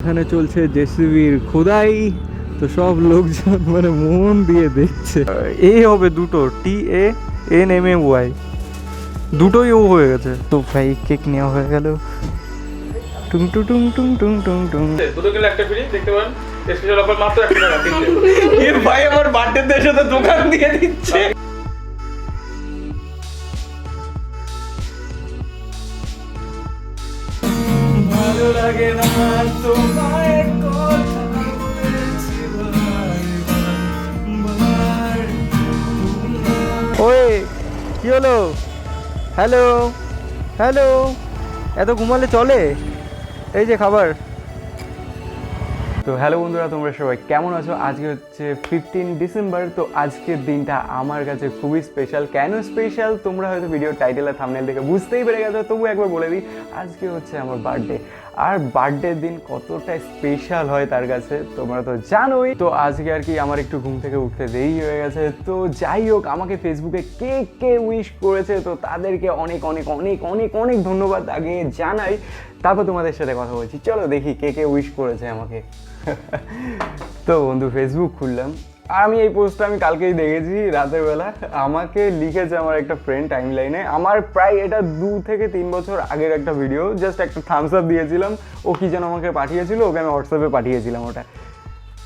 এখানে চলছে জেসিবির খোদাই, তো সব লোকজন মানে মন দিয়ে দেখছে। এ হবে দুটো, TANMAY, দুটোই ও হয়ে গেছে। তো ভাই কেক নেওয়া হয়ে গেল। টুং টুং টুং টুং টুং টুং টুং। দুটো কিলো একটা ফ্রি, দেখতে পারেন স্পেশাল অফার মাত্র 1 টাকা দিচ্ছে। এ ভাই আমার বার্থডে তে এসে তো দোকান দিয়ে দিচ্ছে। ভালো লাগে না তোমায় কথা বলেছি বারবার। ওই কি হলো? হ্যালো হ্যালো, এত ঘুমালে চলে? এই যে খাবার। তো হ্যালো বন্ধুরা, তোমরা সবাই কেমন আছো? আজকে হচ্ছে 15 ডিসেম্বর। তো আজকের দিনটা আমার কাছে খুবই স্পেশাল। কেন স্পেশাল তোমরা হয়তো ভিডিও টাইটেল আর থাম্বনেল দেখে বুঝতেই পেরে গেছো, তবু একবার বলে দিই, আজকে হচ্ছে আমার বার্থডে। আর বার্থডের দিন কতটা স্পেশাল হয় তার কাছে তোমরা তো জানোই। তো আজকে আর কি আমার একটু ঘুম থেকে উঠতে দেরি হয়ে গেছে। তো যাই হোক, আমাকে ফেসবুকে কে কে উইশ করেছে, তো তাদেরকে অনেক অনেক অনেক অনেক অনেক ধন্যবাদ আগে জানাই, তারপর তোমাদের সাথে কথা বলছি। চলো দেখি কে কে উইশ করেছে আমাকে। তো বন্ধু ফেসবুক খুললাম, আর আমি এই পোস্টটা আমি কালকেই দেখেছি রাতের বেলা। আমাকে লিখেছে আমার একটা ফ্রেন্ড টাইম লাইনে, আমার প্রায় এটা 2 থেকে 3 বছর আগের একটা ভিডিও, জাস্ট একটা থামস আপ দিয়েছিলাম। ও কি যেন আমাকে পাঠিয়েছিল, ওকে আমি হোয়াটসঅ্যাপে পাঠিয়েছিলাম ওটা।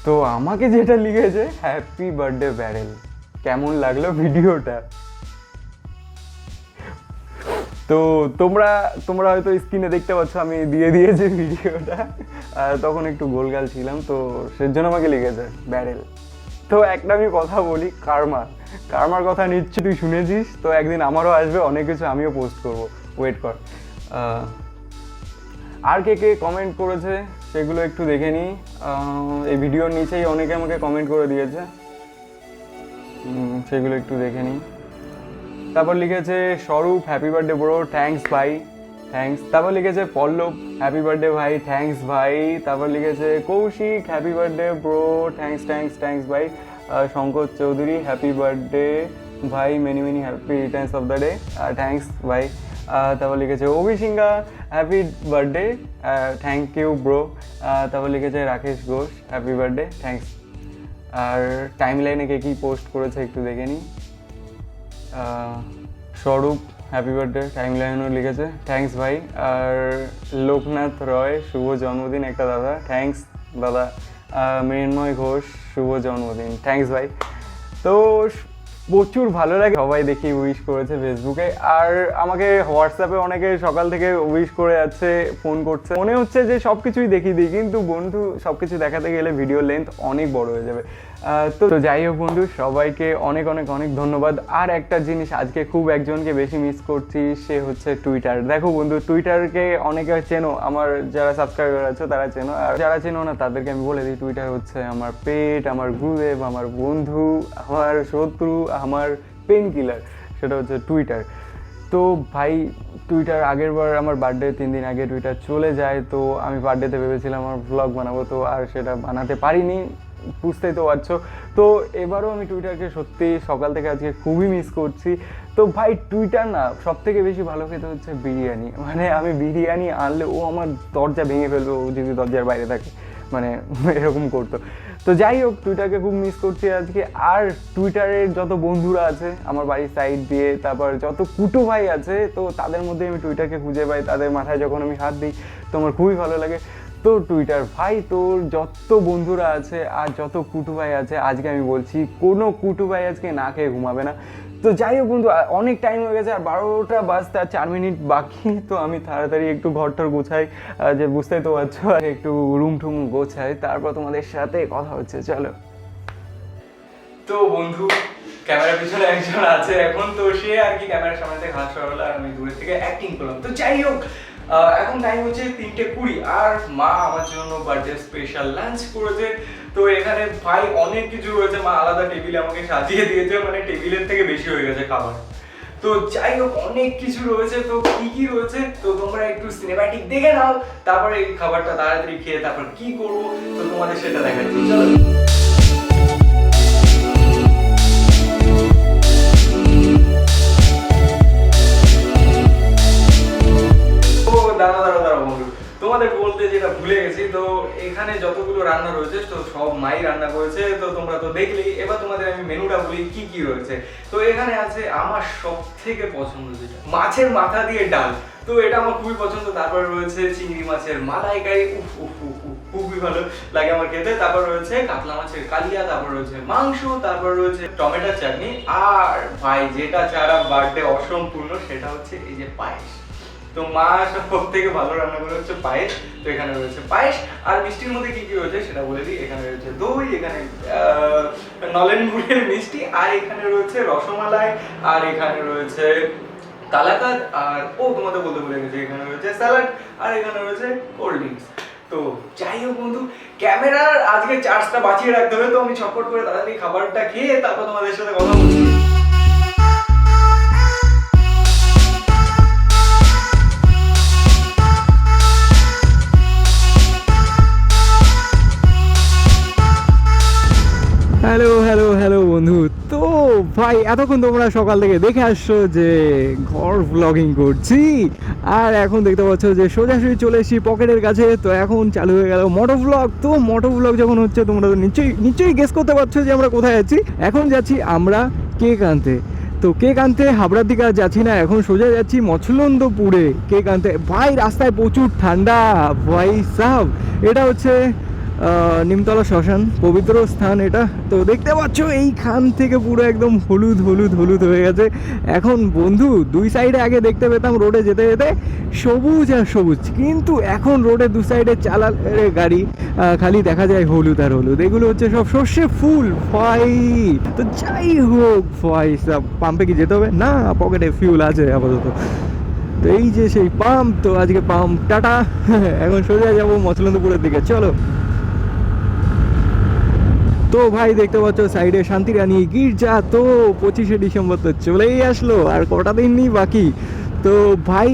তো আমাকে যেটা লিখেছে, হ্যাপি বার্থডে ব্যারেল, কেমন লাগলো ভিডিওটা? তো তোমরা হয়তো স্ক্রিনে দেখতে পাচ্ছ, আমি দিয়ে দিয়েছি ভিডিওটা। তখন একটু গোলগাল ছিলাম, তো সেজন্য আমাকে লিখেছে ব্যারেল। তো একটা আমি কথা বলি, কার্মার কথা নিশ্চয়ই তুই শুনেছিস। তো একদিন আমারও আসবে, অনেক কিছু আমিও পোস্ট করবো, ওয়েট কর। আর কে কে কমেন্ট করেছে সেগুলো একটু দেখে নিই। এই ভিডিওর নিচেই অনেকে আমাকে কমেন্ট করে দিয়েছে, সেগুলো একটু দেখে নিই। তারপর লিখেছে Swarup, happy birthday bro, thanks ভাই, থ্যাঙ্কস। তারপর লিখেছে পল্লব, হ্যাপি বার্থডে ভাই, থ্যাঙ্কস ভাই। তারপর লিখেছে Kaushik, happy birthday bro, thanks thanks thanks ভাই। শঙ্কর চৌধুরী, হ্যাপি বার্থডে ভাই, many many happy returns of the day, thanks ভাই। তারপর লিখেছে Abhi Sinha, happy birthday, thank you bro. তারপর লিখেছে Rakesh Ghosh, happy birthday, thanks. আর টাইম লাইনে কে কী পোস্ট করেছে একটু দেখে নিই। স্বরূপ, হ্যাপি বার্থডে, টাইম লাইনও লিখেছে, থ্যাঙ্কস ভাই। আর লোকনাথ রয়, শুভ জন্মদিন একটা দাদা, থ্যাঙ্কস দাদা। মৃন্ময় ঘোষ, শুভ জন্মদিন, থ্যাঙ্কস ভাই। তো প্রচুর ভালো লাগে, সবাই দেখি উইশ করেছে ফেসবুকে। আর আমাকে হোয়াটসঅ্যাপে অনেকে সকাল থেকে উইশ করে যাচ্ছে, ফোন করছে। মনে হচ্ছে যে সব কিছুই দেখিয়ে দিই, কিন্তু বন্ধু সব কিছু দেখাতে গেলে ভিডিও লেন্থ অনেক বড় হয়ে যাবে। তো যাই হোক বন্ধু, সবাইকে অনেক অনেক অনেক ধন্যবাদ। আর একটা জিনিস, আজকে খুব একজনকে বেশি মিস করছি, সে হচ্ছে টুইটার। দেখো বন্ধু, টুইটারকে অনেকে চেনো, আমার যারা সাবস্ক্রাইবার আছে তারা চেনো, আর যারা চেনো না তাদেরকে আমি বলে দিই, টুইটার হচ্ছে আমার পেট, আমার গুরুদেব, আমার বন্ধু, আমার শত্রু, আমার পেন কিলার, সেটা হচ্ছে টুইটার। তো ভাই টুইটার আগের বার আমার বার্থডে 3 দিন আগে টুইটার চলে যায়। তো আমি বার্থডেতে ভেবেছিলাম আমার ভ্লগ বানাবো, তো আর সেটা বানাতে পারিনি, বুঝতেই তো পারছো। তো এবারও আমি টুইটারকে সত্যি সকাল থেকে আজকে খুবই মিস করছি। তো ভাই টুইটার না, সব থেকে বেশি ভালো খেতে হচ্ছে বিরিয়ানি। মানে আমি বিরিয়ানি আনলে ও আমার দরজা ভেঙে ফেলবে, ও যদি দরজার বাইরে থাকে, মানে এরকম করতো। তো যাই হোক, টুইটারকে খুব মিস করছি আজকে। আর টুইটারের যত বন্ধুরা আছে আমার বাড়ির সাইড দিয়ে, তারপর যত কুটু ভাই আছে, তো তাদের মধ্যে আমি টুইটারকে খুঁজে পাই। তাদের মাথায় যখন আমি হাত দিই তো আমার খুবই ভালো লাগে। তো টুইটার ভাই, তোর যত বন্ধুরা আছে আর যত কুটু ভাই আছে, আজকে আমি বলছি কোনো কুটু ভাই আজকে না খেয়ে ঘুমাবে না। তো যাই হোক বন্ধু, অনেক টাইম হয়ে গেছে, আর 12টা বাজতে আর 4 মিনিট বাকি। তো আমি তাড়াতাড়ি একটু ঘরটর গোছাই, যে বুঝতেই তো পারছো, একটু রুম টুম গোছাই, তারপর তোমাদের সাথে কথা হচ্ছে। চলো। তো বন্ধু, ক্যামেরার পিছনে একজন আছে এখন, তো সে আর কি ক্যামেরার সামনে থেকে হাত সরালো, আর আমি দূরে থেকে অ্যাক্টিং করলাম। তো যাই হোক, এখন টাইম হচ্ছে 3:20, আর মা আমার জন্য বার্থডে স্পেশাল লাঞ্চ করেছে। তো এখানে ভাই অনেক কিছু রয়েছে, মা আলাদা টেবিলে আমাকে সাজিয়ে দিয়েছে, মানে টেবিলের থেকে বেশি হয়ে গেছে খাবার। তো যাই হোক, অনেক কিছু রয়েছে। তো কি কি রয়েছে তো তোমরা একটু সিনেম্যাটিক দেখে নাও, তারপরে এই খাবারটা তাড়াতাড়ি খেয়ে তারপর কি করবো তো তোমাদের সেটা দেখাচ্ছি। চলো। দাঁড়াও বন্ধু, তোমাদের বলতে যেটা ভুলে গেছি, তো এখানে যতগুলো রান্না রয়েছে তো সব মাই রান্না করেছে, তো তোমরা তো দেখলেই। এবার তোমাদের আমি মেনুটা বলি কি কি রয়েছে। তো এখানে আছে আমার সব থেকে পছন্দ যেটা মাছের মাথা দিয়ে ডাল, তো এটা আমার খুবই পছন্দ। তারপর রয়েছে চিংড়ি মাছের মালাইকারি, উফ উফ উফ উফ, খুবই ভালো লাগে আমার খেতে। তারপর রয়েছে কাতলা মাছের কালিয়া, তারপর রয়েছে মাংস, তারপর রয়েছে টমেটোর চাটনি, আর ভাই যেটা ছাড়া বার্থডে অসম্পূর্ণ সেটা হচ্ছে এই যে পায়েস। তো মা সব থেকে ভালো রান্না করে হচ্ছে পায়েস। তো এখানে রয়েছে পায়েস, আর মিষ্টির মধ্যে কি কি রয়েছে সেটা বলে দিই। এখানে রয়েছে দই, এখানে নলেন গুড়ের মিষ্টি, আর এখানে রয়েছে রসমালাই, আর এখানে রয়েছে কালাকাঁদ, আর তোমাদের বলতে ভুলে গেছি এখানে রয়েছে স্যালাড, আর এখানে রয়েছে কোল্ড ড্রিঙ্কস। তো যাই হোক বন্ধু, ক্যামেরার আজকে চার্জটা বাঁচিয়ে রাখতে হবে, তো আমি ছটফট করে তাড়াতাড়ি খাবারটা খেয়ে তারপর তোমাদের সাথে কথা বলছি। হ্যালো হ্যালো হ্যালো বন্ধু। তো ভাই এতক্ষণ তোমরা সকাল থেকে দেখে আসছো যে ঘর ব্লগিং করছি, আর এখন দেখতে পাচ্ছ যে সোজাসুজি চলে এসেছি পকেটের কাছে। তো এখন চালু হয়ে গেল মোটোভ্লগ। তো মোটোভ্লগ যখন হচ্ছে তোমরা তো নিশ্চয়ই গেস করতে পারছো যে আমরা কোথায় যাচ্ছি। এখন যাচ্ছি আমরা কেক আনতে। তো কেক আনতে হাবড়ার দিকে আর যাচ্ছি না, এখন সোজা যাচ্ছি মাচালান্দপুরে কেক আনতে। ভাই রাস্তায় প্রচুর ঠান্ডা ভাই সাব। এটা হচ্ছে নিমতলা শ্মশান, পবিত্র স্থান এটা। তো দেখতে পাচ্ছ এইখান থেকে পুরো একদম হলুদ হলুদ হলুদ হয়ে গেছে এখন বন্ধু। দুই সাইডে আগে দেখতে পেতাম রোডে যেতে যেতে সবুজ আর সবুজ, কিন্তু এখন রোডে দু সাইডে চালালে গাড়ি খালি দেখা যায় হলুদ আর হলুদ। এগুলো হচ্ছে সব সর্ষে ফুল ভাই। তো যাই হোক ভাই সব, পাম্পে কি যেতে হবে না, পকেটে ফিউল আছে আপাতত। তো এই যে সেই পাম্প, তো আজকে পাম্প টাটা। এখন সোজা যাবো মাচালান্দপুরের দিকে, চলো। তো ভাই দেখতে পাচ্ছ সাইডে শান্তিরানী গির্জা। তো 25শে ডিসেম্বর তো চলেই আসলো, আর কটা দিন নেই বাকি। তো ভাই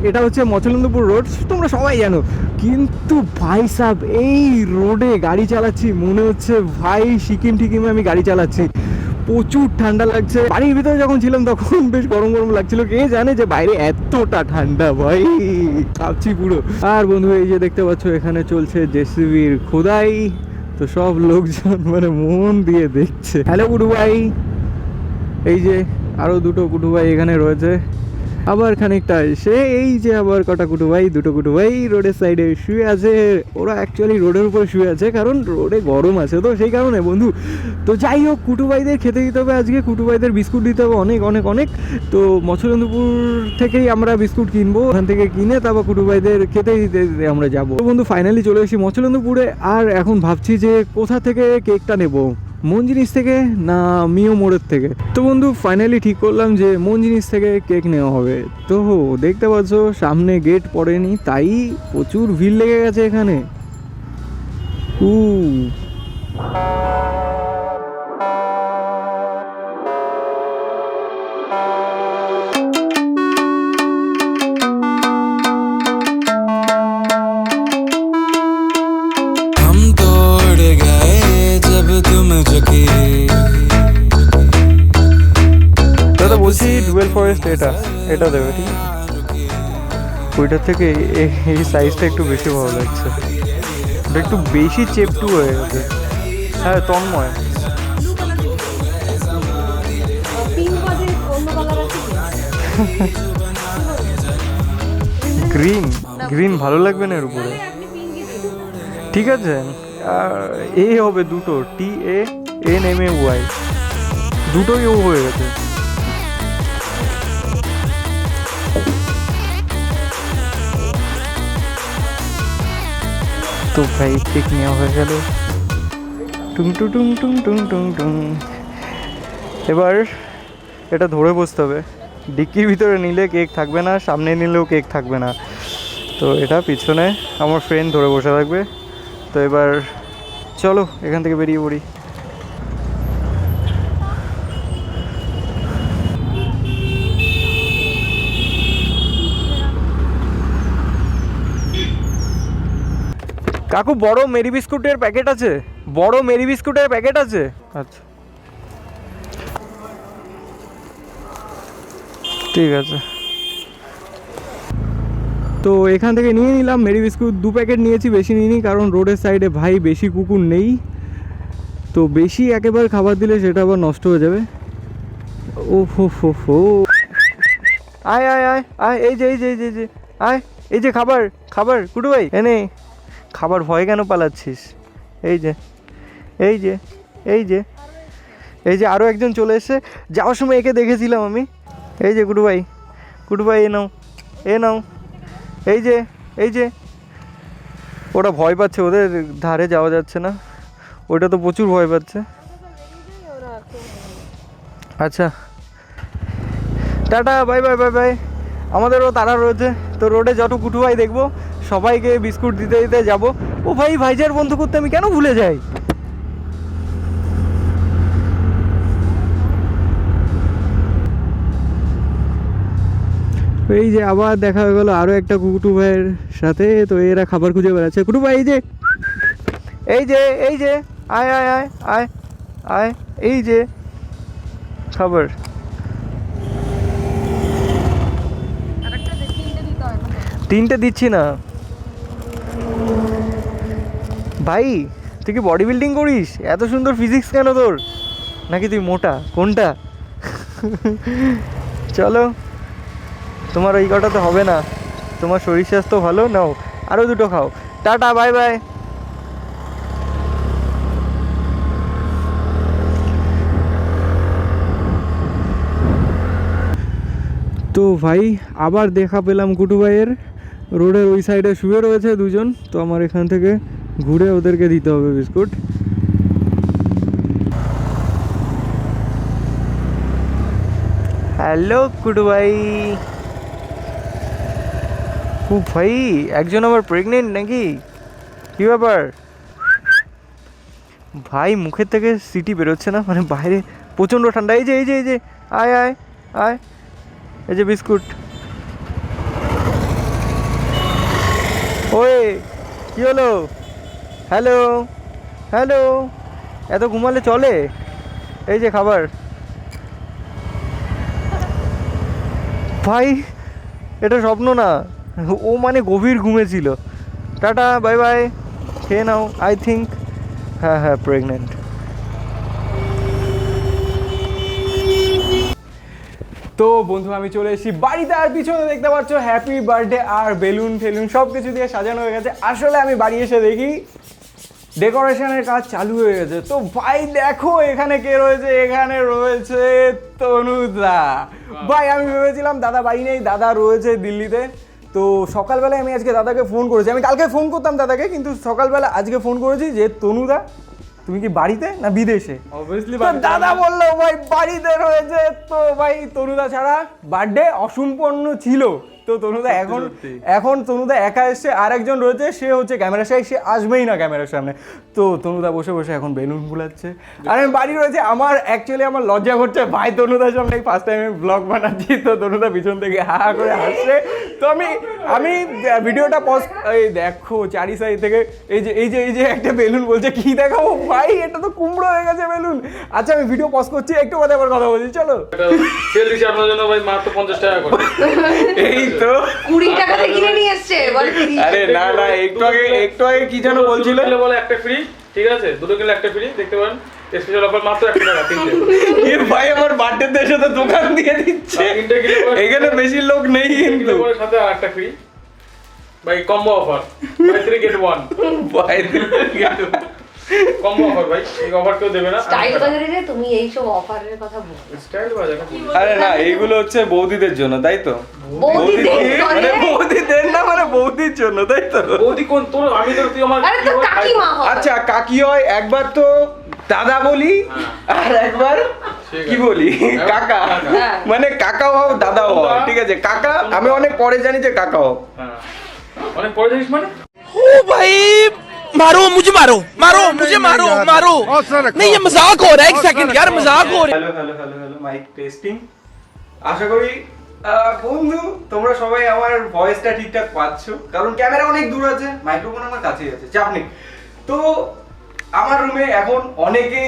এটা হচ্ছে মাচালান্দপুর রোড, তোমরা সবাই জানো। কিন্তু ভাই সাহেব এই রোডে গাড়ি চালাচ্ছি মনে হচ্ছে ভাই সিকিম টিকিমে আমি গাড়ি চালাচ্ছি। প্রচুর ঠান্ডা লাগছে। বাড়ির ভিতরে যখন ছিলাম তখন বেশ গরম গরম লাগছিল, কে জানে যে বাইরে এতটা ঠান্ডা ভাই, কাঁপছি পুরো। আর বন্ধু এই যে দেখতে পাচ্ছ এখানে চলছে জেসিবির খোদাই। তো সব লোকজন মানে মন দিয়ে দেখছে। হ্যালো কুটু ভাই, এই যে আরো দুটো কুটু ভাই এখানে রয়েছে। আবার খানিকটা এসে এই যে আবার কটা কুটু ভাই, দুটো কুটু ভাই রোডের সাইডে শুয়ে আছে। ওরা অ্যাকচুয়ালি রোডের উপর শুয়ে আছে কারণ রোডে গরম আছে, তো সেই কারণে বন্ধু। তো যাই হোক কুটু ভাইদের খেতে দিতে হবে আজকে, কুটু ভাইদের বিস্কুট দিতে হবে অনেক অনেক অনেক। তো মাচালান্দপুর থেকেই আমরা বিস্কুট কিনবো, ওখান থেকে কিনে তারপর কুটু ভাইদের খেতে দিতে দিতে আমরা যাবো। তো বন্ধু ফাইনালি চলে এসেছি মাচালান্দপুরে, আর এখন ভাবছি যে কোথা থেকে কেকটা নেবো, মঞ্জিনিস থেকে না মিওমোরের থেকে। তো বন্ধু ফাইনালি ঠিক করলাম যে মঞ্জিনিস থেকে কেক নেওয়া হবে। তো দেখতে পাচ্ছ সামনে গেট পড়েনি, তাই প্রচুর ভিড় লেগে গেছে এখানে। দাদা বলছি ডুয়েল ফরেস্ট এটা দেবে, ঠিক আছে? ওইটার থেকে এই সাইজটা একটু বেশি ভালো লাগছে, ওটা একটু বেশি চেপটু হয়ে গেছে। হ্যাঁ তন্ময়, গ্রিন ভালো লাগবে না এর উপরে। ঠিক আছে এ হবে দুটো, TANMAY দুটোই ও হয়ে গেছে। তো ভাই কেক নেওয়া হয়ে গেল, টুং টু টুং টুং টুং টুং টুং। এবার এটা ধরে বসতে হবে, ডিক্কির ভিতরে নিলে কেক থাকবে না, সামনে নিলেও কেক থাকবে না। তো এটা পিছনে আমার ফ্রেন্ড ধরে বসে থাকবে। তো এবার চলো এখান থেকে বেরিয়ে পড়ি। কাকু বড় মেরি বিস্কুটের প্যাকেট আছে, বড় মেরি বিস্কুটের প্যাকেট আছে। আচ্ছা ঠিক আছে। তো এখান থেকে নিয়ে নিলাম মেরি বিস্কুট 2 প্যাকেট নিয়েছি, বেশি নিইনি কারণ রোডের সাইডে ভাই বেশি কুকুর নেই, তো বেশি একেবারে খাবার দিলে সেটা আবার নষ্ট হয়ে যাবে। ও হো আয় আয় আয় আয়, এই যে আয়, এই যে খাবার কুটু ভাই এনে খাবার, ভয় কেন পালাচ্ছিস? এই যে আরও একজন চলে এসছে, যাওয়ার সময় একে দেখেছিলাম আমি। এই যে কুটু ভাই এ নাও এই যে ওরা ভয় পাচ্ছে, ওদের ধারে যাওয়া যাচ্ছে না, ওটা তো প্রচুর ভয় পাচ্ছে। আচ্ছা টাটা, বাই আমাদেরও তারা রয়েছে, তো রোডে যত কুটু ভাই দেখবো সবাইকে বিস্কুট দিতে যাবো। ও ভাইজার বন্ধ করতে আমি কেন ভুলে যাই। এই যে আবার দেখা হয়ে গেল আরও একটা কুটু ভাইয়ের সাথে, তো এরা খাবার খুঁজে বেড়াচ্ছে। কুটু ভাই এই যে আয় এই যে খাবার। তিনটে দিচ্ছি না ভাই, তুই কি বডি বিল্ডিং করিস? এত সুন্দর ফিজিক্স কেন তোর? নাকি তুই মোটা? কোনটা? চলো, তোমার ওই কটা তো হবে না, তোমার শরীর স্বাস্থ্য ভালো, নাও আরও দুটো খাও। Tata, bye. তো ভাই আবার দেখা পেলাম কুটু ভাইয়ের, রোডের ওই সাইডে শুয়ে রয়েছে দুজন, তো আমার এখান থেকে ঘুরে ওদেরকে দিতে হবে বিস্কুট। হ্যালো কুটু ভাই। ও ভাই, একজন আবার প্রেগনেন্ট নাকি? কী ব্যাপার ভাই? মুখের থেকে সিটি বেরোচ্ছে না, মানে বাইরে প্রচণ্ড ঠান্ডা। এই যে আয় এই যে বিস্কুট। ওই কী হলো? হ্যালো, এত ঘুমালে চলে? এই যে খাবার। ভাই এটা স্বপ্ন না, ও মানে গভীর ঘুমেছিল। টাটা, বাই, খেয়ে নাও। আই থিঙ্ক হ্যাঁ প্রেগনেন্ট। তো বন্ধু আমি চলে এসেছি বাড়িতে, আর পিছনে দেখতে পাচ্ছ হ্যাপি বার্থডে আর বেলুন টেলুন সব কিছু দিয়ে সাজানো হয়ে গেছে। আসলে আমি বাড়ি এসে দেখি ডেকোরেশনের কাজ চালু হয়ে গেছে। তো ভাই দেখো এখানে কে রয়েছে, এখানে রয়েছে তনুদা। ভাই আমি ভেবেছিলাম দাদা বাড়ি নেই, দাদা রয়েছে দিল্লিতে। তো সকালবেলায় আমি আজকে দাদাকে ফোন করেছি, আমি কালকে ফোন করতাম দাদাকে, কিন্তু সকালবেলা আজকে ফোন করেছি যে তনুদা তুমি কি বাড়িতে না বিদেশে? অবভিয়াসলি দাদা বললো ভাই বাড়িতে রয়েছে। তো ভাই তনুদা ছাড়া বার্থডে অসম্পন্ন ছিল। তো তনুদা এখন তনুদা একা এসছে, আর একজন রয়েছে সে হচ্ছে ক্যামেরার সামনে, সে আসবেই না ক্যামেরার সামনে। তো তনুদা বসে এখন বেলুন ফুলাচ্ছে, আর আমি বাড়ি রয়েছে। আমার অ্যাকচুয়ালি আমার লজ্জা করছে ভাই, তনুদার সামনে ফার্স্ট টাইম আমি ব্লগ বানাচ্ছি, তো তনুদা পিছন থেকে হা করে হাসছে। তো আমি ভিডিওটা পজ, এই দেখো চারি সাইড থেকে এই যে একটা বেলুন বলছে কি দেখাবো ভাই, এটা তো কুমড়ো হয়ে গেছে বেলুন। আচ্ছা আমি ভিডিও পজ করছি, একটু বাদে আবার কথা বলছি, চলো। সেল দিছি আপনার জন্য ভাই, মাত্র 50 টাকা করে। এই তো 20 টাকাতে কিনে নিয়ে এসেছে বল। আরে না একটু আগে কি যেন বলছিল, বলে একটা ফ্রি, ঠিক আছে? দুটো কিনলে একটা ফ্রি, দেখতে পারেন স্পেশাল অফার মাত্র 1 টাকা তিনটে। এ ভাই আমার বার্থডে তে এসে তো দোকান দিয়ে দিচ্ছে, তিনটে কিনলে এখানে বেশি লোক নেই কিন্তু সাথে আরেকটা ফ্রি ভাই, কম্বো অফার, বাই 3 get 1 ভাই কম্বো অফার ভাই, এই অফার কেউ দেবে না। স্টাইল বাজারে যে তুমি এই সব অফারের কথা বলো, স্টাইল বাজার না? আরে না এইগুলো হচ্ছে বৌদিদের জন্য, তাই তো? মানে বৌদিদের না, মানে বৌদির জন্য, তাই তো? বৌদি কোন তোর? আমি তো তুই আমার আরে তো কাকিমা হয়। আচ্ছা কাকি হয়, একবার তো দাদা বলি আর একবার কি বলি কাকা, মানে কাকাও হও দাদাও হও, ঠিক আছে? কাকা আমি অনেক পরে জানি যে কাকা হও। হ্যাঁ অনেক পরে জানিস মানে? ओ भाई मारो मुझे मारो नहीं ये मजाक हो रहा है, एक सेकंड यार मजाक हो रहा है। Hello mic testing. আশা করি বন্ধু তোমরা সবাই আমার ভয়েসটা ঠিকঠাক পাচ্ছ, কারণ ক্যামেরা অনেক দূর আছে, মাইক্রোফোন আমার কাছেই আছে, চাপ নেই। তো আমার রুমে এখন অনেকে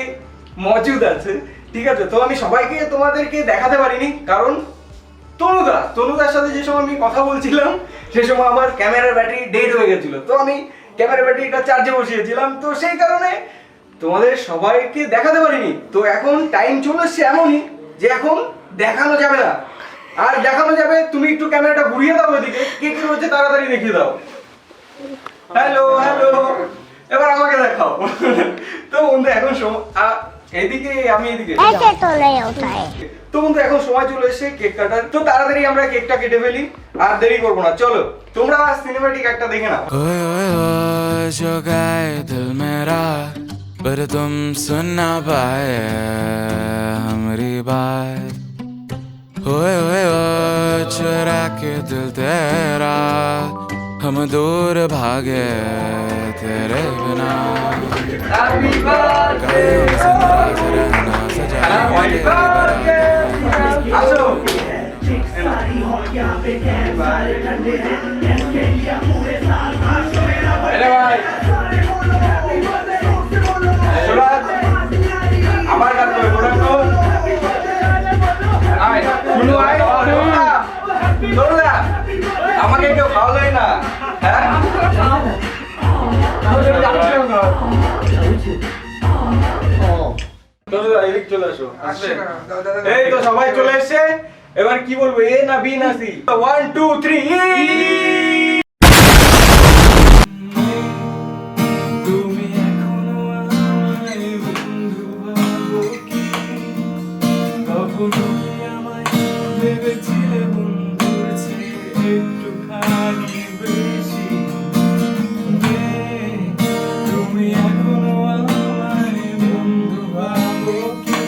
মজুদ আছে, ঠিক আছে? তো আমি সবাইকে তোমাদেরকে দেখাতে পারিনি, কারণ তনুদার সাথে যে সময় আমি কথা বলছিলাম সে সময় আমার ক্যামেরার ব্যাটারি ডেড হয়ে গেছিল, তো আমি ক্যামেরার ব্যাটারিটা চার্জে বসিয়েছিলাম, তো সেই কারণে তোমাদের সবাইকে দেখাতে পারিনি। তো এখন টাইম চলে এসছে এমনই যে এখন দেখানো যাবে না, আর দেখানো যাবে। তুমি একটু ক্যামেরাটা ঘুরিয়ে দাও ওইদিকে, কে কি হচ্ছে তাড়াতাড়ি দেখিয়ে দাও। হ্যালো হ্যালো, এবার আমাকে দেখাও। তো বন্ধু এখন এদিকে আমি এদিকে, তো বন্ধু এখন সময় চলে এসেছে কেক কাটার। তো তাড়াতাড়ি আমরা কেকটা কেটে ফেলি, আর দেরি করবো না। চলো তোমরা সিনেমেটিক একটা দেখে নাও। जो गाए दिल मेरा पर तुम सुन ना पाए हमारी बात। ओए चुरा के दिल तेरा हम दूर भागे तेरे बिना। Happy birthday से नाराज रहना सजाए Happy birthday আসো। আরে ভাই আমার কাছে বলো তো, আয় শুনো, আয় দৌড়া, আমাকে কেউ খাওয়ালোই না। হ্যাঁ চলে আসো। এই তো সবাই চলে এসছে, এবার কি বলবো, এ না বি না সি? 1 2 3 তুমি এখনো আমায় বন্ধু ভাবো কি? কখনো কি আমায় ভেবেছিলে বন্ধুর চেয়ে একটুখানি বেশি? তুমি এখনো আমায় বন্ধু ভাবো কি?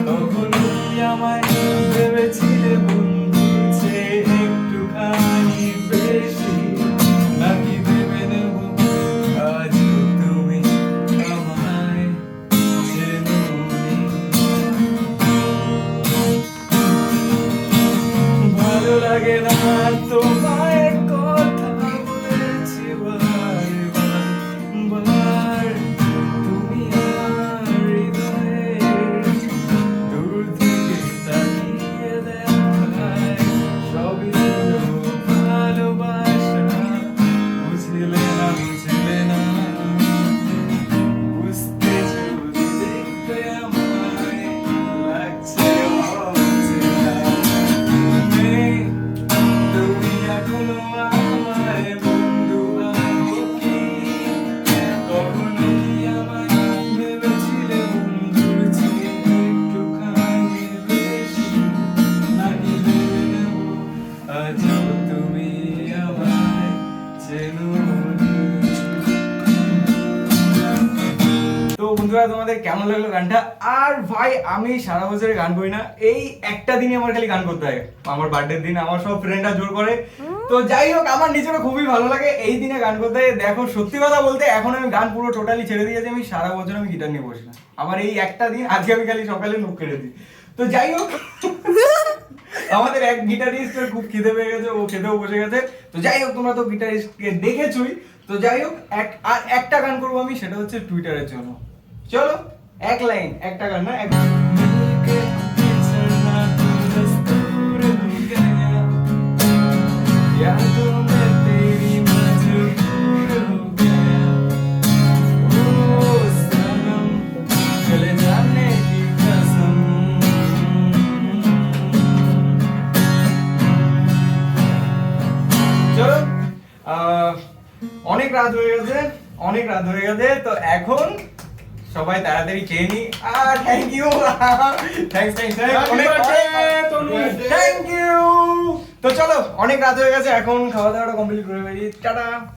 কখনো কি আমায় ভেবেছিলে বন্ধুর চেয়ে একটুখানি বেশি? নাকি ভেবে নেব আজ তুমি আমায় চেনোনি? ভালো লাগে না তোমায় কথা বলেছি বারবার, তুমি আমার হৃদয়ের দূর থেকে তাকিয়ে দেখায় সবই হলো ভালোবাসা। বুঝলে না বুঝতে যদি দেখতে আমায় লাগছে অচেনা। তুমি এখনো আমায় বন্ধু ভাবো কি? কখনো কি আমায় ভেবেছিলে বন্ধুর চেয়ে একটুখানি বেশি? নাকি ভেবে নেব আজও তুমি আমায় চেনোনি? তো বন্ধুরা তোমাদের কেমন লাগলো গানটা? আর ভাই আমি সারা বছরে গান করি না, এই একটা দিনই আমার খালি গান করতে হয়, আমার বার্থডের দিন। আমার সব ফ্রেন্ডরা জোর করে, তো যাই হোক আমার নিজেরও খুবই ভালো লাগে এই দিনে গান করতে। দেখো সত্যি কথা বলতে এখন আমি গান পুরো টোটালি ছেড়ে দিয়েছি, আমি সারা বছর আমি গিটার নিয়ে বসি না। আমার এই একটা দিন, আজকে আমি খালি সকালে মুখ কেটে দিই। তো যাই হোক আমাদের এক গিটারিস্টের খুব খিদে পেয়ে গেছে, ও খেতেও বসে গেছে। তো যাই হোক তোমরা তো গিটারিস্টকে দেখেছই। তো যাই হোক আর একটা গান করবো আমি, সেটা হচ্ছে টুইটারের জন্য। চলো এক লাইন, একটা গান না, এক চলো অনেক রাত হয়ে গেছে, তো এখন সবাই তাড়াতাড়ি খেয়ে নি। আর থ্যাংক ইউ, থ্যাংক ইউ। তো চলো অনেক রাত হয়ে গেছে, এখন খাওয়া দাওয়াটা কমপ্লিট করে ফেলি। টাটা।